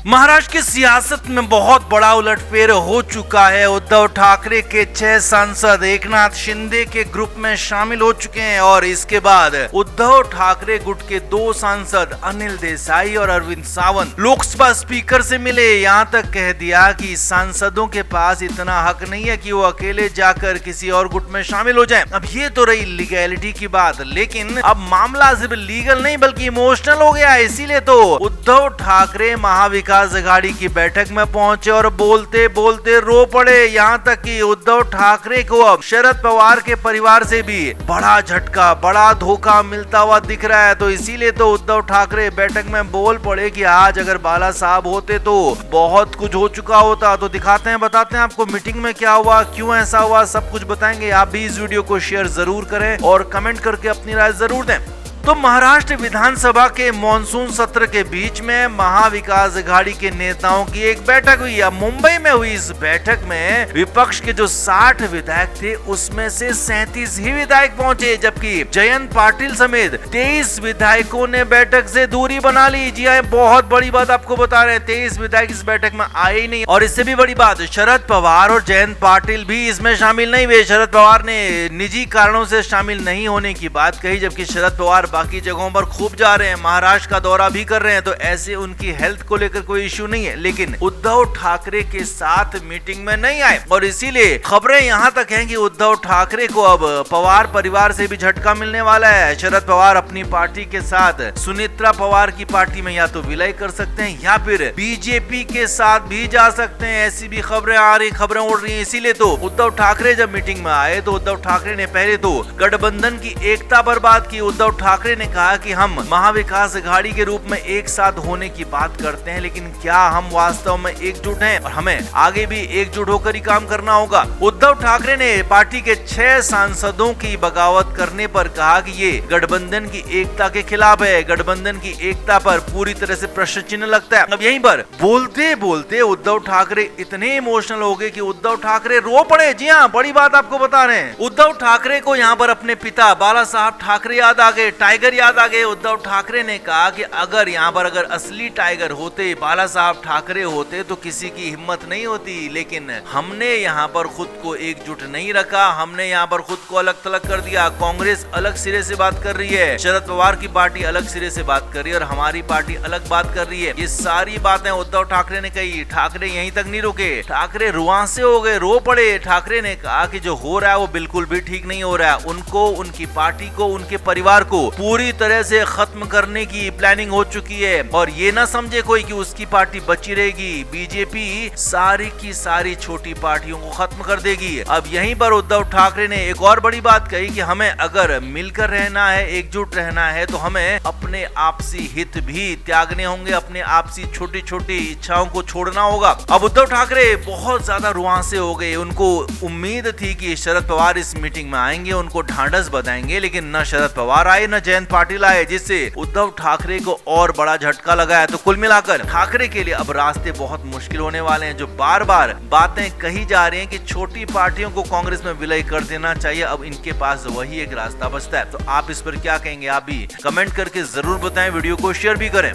महाराष्ट्र की सियासत में बहुत बड़ा उलटफेर हो चुका है। उद्धव ठाकरे के 6 सांसद एकनाथ शिंदे के ग्रुप में शामिल हो चुके हैं और इसके बाद उद्धव ठाकरे गुट के 2 सांसद अनिल देसाई और अरविंद सावंत लोकसभा स्पीकर से मिले। यहां तक कह दिया कि सांसदों के पास इतना हक नहीं है कि वो अकेले जाकर किसी और गुट में शामिल हो जाएं। अब ये तो रही लीगैलिटी की बात, लेकिन अब मामला सिर्फ लीगल नहीं बल्कि इमोशनल हो गया है। इसीलिए तो उद्धव ठाकरे महाविकास आघाड़ी की बैठक में पहुंचे और बोलते बोलते रो पड़े। यहाँ तक कि उद्धव ठाकरे को अब शरद पवार के परिवार से भी बड़ा झटका, बड़ा धोखा मिलता हुआ दिख रहा है। तो इसीलिए तो उद्धव ठाकरे बैठक में बोल पड़े कि आज अगर बाला साहब होते तो बहुत कुछ हो चुका होता। तो दिखाते हैं, बताते हैं आपको मीटिंग में क्या हुआ, क्यों ऐसा हुआ, सब कुछ बताएंगे। आप भी इस वीडियो को शेयर जरूर करें और कमेंट करके अपनी राय जरूर दें। तो महाराष्ट्र विधानसभा के मॉनसून सत्र के बीच में महाविकास आघाड़ी के नेताओं की एक बैठक हुई। अब मुंबई में हुई इस बैठक में विपक्ष के जो 60 विधायक थे उसमें से 37 ही विधायक पहुंचे, जबकि जयंत पाटिल समेत 23 विधायकों ने बैठक से दूरी बना ली। जी हाँ, बहुत बड़ी बात आपको बता रहे हैं, 23 विधायक इस बैठक में आए ही नहीं। और इससे भी बड़ी बात, शरद पवार और जयंत पाटिल भी इसमें शामिल नहीं हुए। शरद पवार ने निजी कारणों से शामिल नहीं होने की बात कही, जबकि शरद पवार बाकी जगहों पर खूब जा रहे हैं, महाराष्ट्र का दौरा भी कर रहे हैं, तो ऐसे उनकी हेल्थ को लेकर कोई इश्यू नहीं है। लेकिन उद्धव ठाकरे के साथ मीटिंग में नहीं आए और इसीलिए खबरें यहां तक हैं कि उद्धव ठाकरे को अब पवार परिवार से भी झटका मिलने वाला है। शरद पवार अपनी पार्टी के साथ सुनेत्रा पवार की पार्टी में या तो विलय कर सकते हैं या फिर बीजेपी के साथ भी जा सकते हैं। ऐसी भी खबरें आ रही, खबरें उड़ रही है। इसीलिए तो उद्धव ठाकरे जब मीटिंग में आए तो उद्धव ठाकरे ने पहले तो गठबंधन की एकता पर बात की। उद्धव ठाकरे ने कहा कि हम महाविकास आघाड़ी के रूप में एक साथ होने की बात करते हैं, लेकिन क्या हम वास्तव में एकजुट हैं और हमें आगे भी एकजुट होकर ही काम करना होगा। उद्धव ठाकरे ने पार्टी के 6 सांसदों की बगावत करने पर कहा कि ये गठबंधन की एकता के खिलाफ है, गठबंधन की एकता पर पूरी तरह से प्रश्न चिन्ह लगता है। अब यहीं पर बोलते बोलते उद्धव ठाकरे इतने इमोशनल हो गए कि उद्धव ठाकरे रो पड़े। जी हाँ, बड़ी बात आपको बता रहे हैं। उद्धव ठाकरे को यहाँ पर अपने पिता बाला साहब ठाकरे याद आ गए, टाइगर याद आ गए। उद्धव ठाकरे ने कहा कि अगर यहाँ पर असली टाइगर होते, बाला साहब ठाकरे होते तो किसी की हिम्मत नहीं होती, लेकिन हमने यहाँ पर खुद को एकजुट नहीं रखा, हमने यहाँ पर खुद को अलग थलग कर दिया। कांग्रेस अलग सिरे से बात कर रही है, शरद पवार की पार्टी अलग सिरे से बात कर रही है और हमारी पार्टी अलग बात कर रही है। ये सारी बातें उद्धव ठाकरे ने कही। ठाकरे यहीं तक नहीं रुके, ठाकरे रुआंसे हो गए, रो पड़े। ठाकरे ने कहा कि जो हो रहा है वो बिल्कुल भी ठीक नहीं हो रहा है। उनको, उनकी पार्टी को, उनके परिवार को पूरी तरह से खत्म करने की प्लानिंग हो चुकी है और ये ना समझे कोई कि उसकी पार्टी बची रहेगी। बीजेपी सारी की सारी छोटी पार्टियों को खत्म कर देगी। अब यहीं पर उद्धव ठाकरे ने एक और बड़ी बात कही कि हमें अगर मिलकर रहना है, एकजुट रहना है, तो हमें अपने आपसी हित भी त्यागने होंगे, अपने आपसी छोटी छोटी इच्छाओं को छोड़ना होगा। अब उद्धव ठाकरे बहुत ज्यादा रुआंसे हो गए। उनको उम्मीद थी कि शरद पवार इस मीटिंग में आएंगे, उनको ढांढस बताएंगे, लेकिन न शरद पवार आए न जयंत पाटिल आए, जिससे उद्धव ठाकरे को और बड़ा झटका लगा है। तो कुल मिलाकर ठाकरे के लिए अब रास्ते बहुत मुश्किल होने वाले हैं। जो बार बार बातें कही जा रही हैं कि छोटी पार्टियों को कांग्रेस में विलय कर देना चाहिए, अब इनके पास वही एक रास्ता बचता है। तो आप इस पर क्या कहेंगे, आप भी कमेंट करके जरूर बताएं, वीडियो को शेयर भी करें।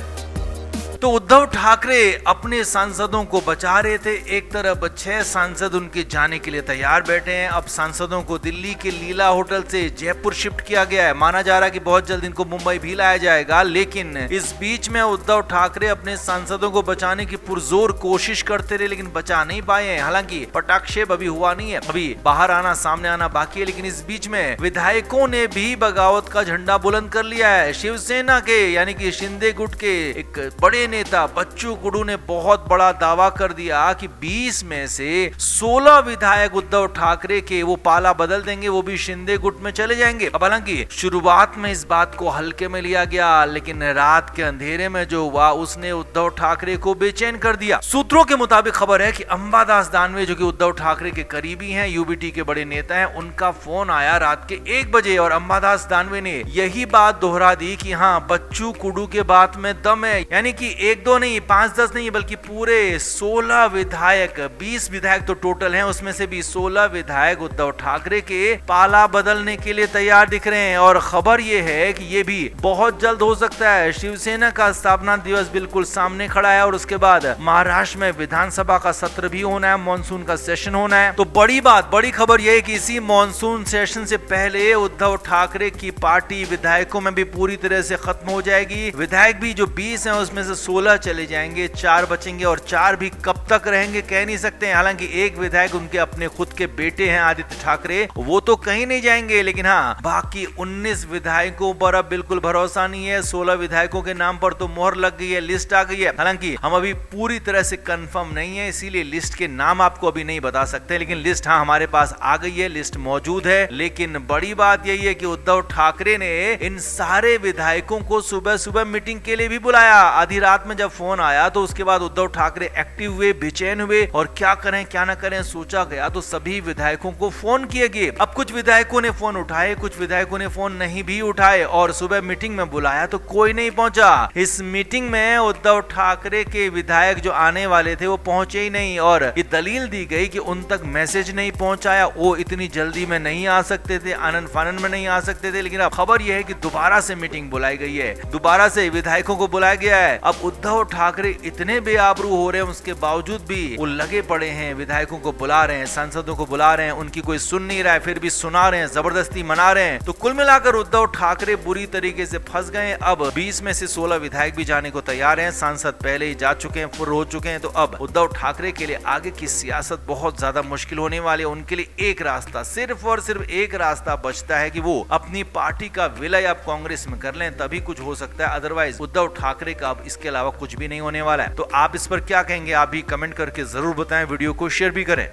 तो उद्धव ठाकरे अपने सांसदों को बचा रहे थे। एक तरफ 6 सांसद उनके जाने के लिए तैयार बैठे हैं। अब सांसदों को दिल्ली के लीला होटल से जयपुर शिफ्ट किया गया है। माना जा रहा है कि बहुत जल्द इनको मुंबई भी लाया जाएगा, लेकिन इस बीच में उद्धव ठाकरे अपने सांसदों को बचाने की पुरजोर कोशिश करते रहे, लेकिन बचा नहीं पाए हैं। हालांकि पटाक्षेप अभी हुआ नहीं है, अभी बाहर आना, सामने आना बाकी है। लेकिन इस बीच में विधायकों ने भी बगावत का झंडा बुलंद कर लिया है। शिवसेना के यानी कि शिंदे गुट के एक बड़े नेता बच्चू कडू ने बहुत बड़ा दावा कर दिया कि 20 में से 16 विधायक उद्धव ठाकरे के वो पाला बदल देंगे, वो भी शिंदे गुट में चले जाएंगे। अब हालांकि शुरुआत में इस बात को हल्के में लिया गया, लेकिन रात के अंधेरे में जो हुआ उसने उद्धव ठाकरे को बेचैन कर दिया। सूत्रों के मुताबिक खबर है कि अंबादास दानवे जो कि उद्धव ठाकरे के करीबी हैं, यूबीटी के बड़े नेता हैं, उनका फोन आया रात के 1 बजे और अंबादास दानवे ने यही बात दोहरा दी कि हाँ, बच्चू कडू के बात में दम है, यानी कि एक दो नहीं, 5-10 नहीं, बल्कि पूरे 16 विधायक, 20 विधायक तो टोटल हैं, उसमें से भी 16 विधायक उद्धव ठाकरे के पाला बदलने के लिए तैयार दिख रहे हैं। और खबर ये है कि ये भी बहुत जल्द हो सकता है। शिवसेना का स्थापना दिवस बिल्कुल सामने खड़ा है और उसके बाद महाराष्ट्र में विधानसभा का सत्र भी होना है, मॉनसून का सेशन होना है। तो बड़ी खबर यह है कि इसी मॉनसून सेशन से पहले उद्धव ठाकरे की पार्टी विधायकों में भी पूरी तरह से खत्म हो जाएगी। विधायक भी जो 20 हैं उसमें से 16 चले जाएंगे, 4 बचेंगे और 4 भी कब तक रहेंगे कह नहीं सकते। हालांकि एक विधायक उनके अपने खुद के बेटे हैं आदित्य ठाकरे, वो तो कहीं नहीं जाएंगे, लेकिन हाँ बाकी 19 विधायकों पर अब बिल्कुल भरोसा नहीं है। 16 विधायकों के नाम पर तो मोहर लग गई है, लिस्ट आ गई है। हालांकि हम अभी पूरी तरह से कंफर्म नहीं है, इसीलिए लिस्ट के नाम आपको अभी नहीं बता सकते, लेकिन लिस्ट हाँ हमारे पास आ गई है, लिस्ट मौजूद है। लेकिन बड़ी बात यही है कि उद्धव ठाकरे ने इन सारे विधायकों को सुबह सुबह मीटिंग के लिए भी बुलाया। आधी रात में जब फोन आया तो उसके बाद उद्धव ठाकरे एक्टिव हुए, बेचैन हुए और क्या करें क्या ना करें सोचा गया तो सभी विधायकों को फोन किए गए। अब कुछ विधायकों ने फोन उठाए, कुछ विधायकों ने फोन नहीं भी उठाए और सुबह मीटिंग में बुलाया तो कोई नहीं पहुंचा। इस मीटिंग में उद्धव ठाकरे के विधायक जो आने वाले थे वो पहुंचे ही नहीं और ये दलील दी गई कि उन तक मैसेज नहीं पहुंचाया, वो इतनी जल्दी में नहीं आ सकते थे, आनंद फानन में नहीं आ सकते थे। लेकिन अब खबर यह है कि दोबारा से मीटिंग बुलाई गई है, दोबारा से विधायकों को बुलाया गया है। अब उद्धव ठाकरे इतने बेआबरू हो रहे हैं, उसके बावजूद भी वो लगे पड़े हैं, विधायकों को बुला रहे हैं, सांसदों को बुला रहे हैं, उनकी कोई सुन नहीं रहा है, फिर भी सुना रहे हैं, जबरदस्ती मना रहे हैं। तो कुल मिलाकर उद्धव ठाकरे बुरी तरीके से फंस गए। अब 20 में से 16 विधायक भी जाने को तैयार हैं, सांसद पहले ही जा चुके हैं, फुर हो चुके हैं। तो अब उद्धव ठाकरे के लिए आगे की सियासत बहुत ज्यादा मुश्किल होने वाली है। उनके लिए एक रास्ता, सिर्फ और सिर्फ एक रास्ता बचता है कि वो अपनी पार्टी का विलय अब कांग्रेस में कर लें, तभी कुछ हो सकता है। अदरवाइज उद्धव ठाकरे का अब इसके अलावा कुछ भी नहीं होने वाला है। तो आप इस पर क्या कहेंगे, आप भी कमेंट करके जरूर बताएं, वीडियो को शेयर भी करें।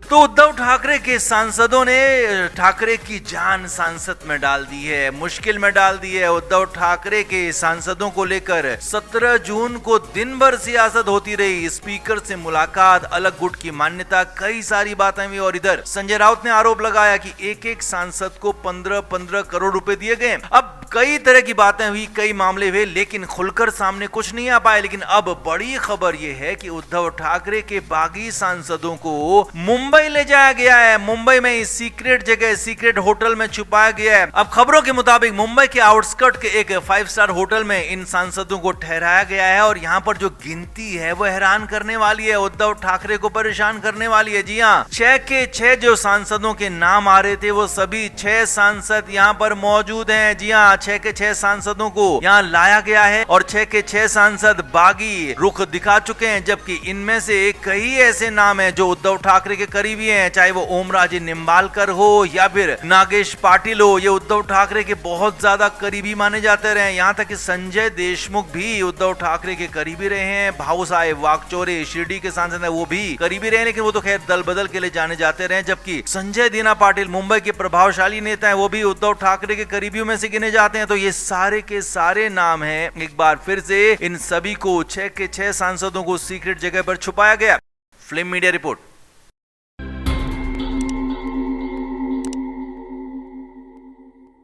तो उद्धव ठाकरे के सांसदों ने ठाकरे की जान सांसद में डाल दी है, मुश्किल में डाल दी है। उद्धव ठाकरे के सांसदों को लेकर 17 जून को दिन भर सियासत होती रही, स्पीकर से मुलाकात, अलग गुट की मान्यता, कई सारी बातें हुई। और इधर संजय राउत ने आरोप लगाया कि एक एक सांसद को 15-15 करोड़ रुपए दिए गए। अब कई तरह की बातें हुई, कई मामले हुए, लेकिन खुलकर सामने कुछ नहीं आ पाए। लेकिन अब बड़ी खबर यह है कि उद्धव ठाकरे के बागी सांसदों को मुंबई ले जाया गया है। मुंबई में इस सीक्रेट जगह, सीक्रेट होटल में छुपाया गया है। अब खबरों के मुताबिक मुंबई के आउटस्कर्ट के एक 5 स्टार होटल में इन सांसदों को ठहराया गया है और यहाँ पर जो गिनती है वो हैरान करने वाली है, उद्धव ठाकरे को परेशान करने वाली है। जी हाँ, 6 के 6 जो सांसदों के नाम आ रहे थे वो सभी 6 सांसद यहाँ पर मौजूद हैं। जी हाँ, 6 के 6 सांसदों को यहाँ लाया गया है और 6 के 6 सांसद बागी रुख दिखा चुके हैं, जबकि इनमें से कई ऐसे नाम हैं जो उद्धव ठाकरे के करीबी हैं, चाहे वो ओमराजे निंबालकर हो या फिर नागेश पाटिल हो। ये उद्धव ठाकरे के बहुत ज्यादा करीबी माने जाते रहे। यहाँ तक कि संजय देशमुख भी उद्धव ठाकरे के करीबी रहे हैं। भाऊ साहेब वाकचौरे शिरडी के सांसद है, वो भी करीबी रहे, लेकिन वो तो खैर दल बदल के लिए जाने जाते रहे। जबकि संजय दीना पाटिल मुंबई के प्रभावशाली नेता है, वो भी उद्धव ठाकरे के करीबियों में से गिने जाते हैं। तो ये सारे के सारे नाम हैं। एक बार फिर से इन सभी को 6 के 6 सांसदों को सीक्रेट जगह पर छुपाया गया। Film media report.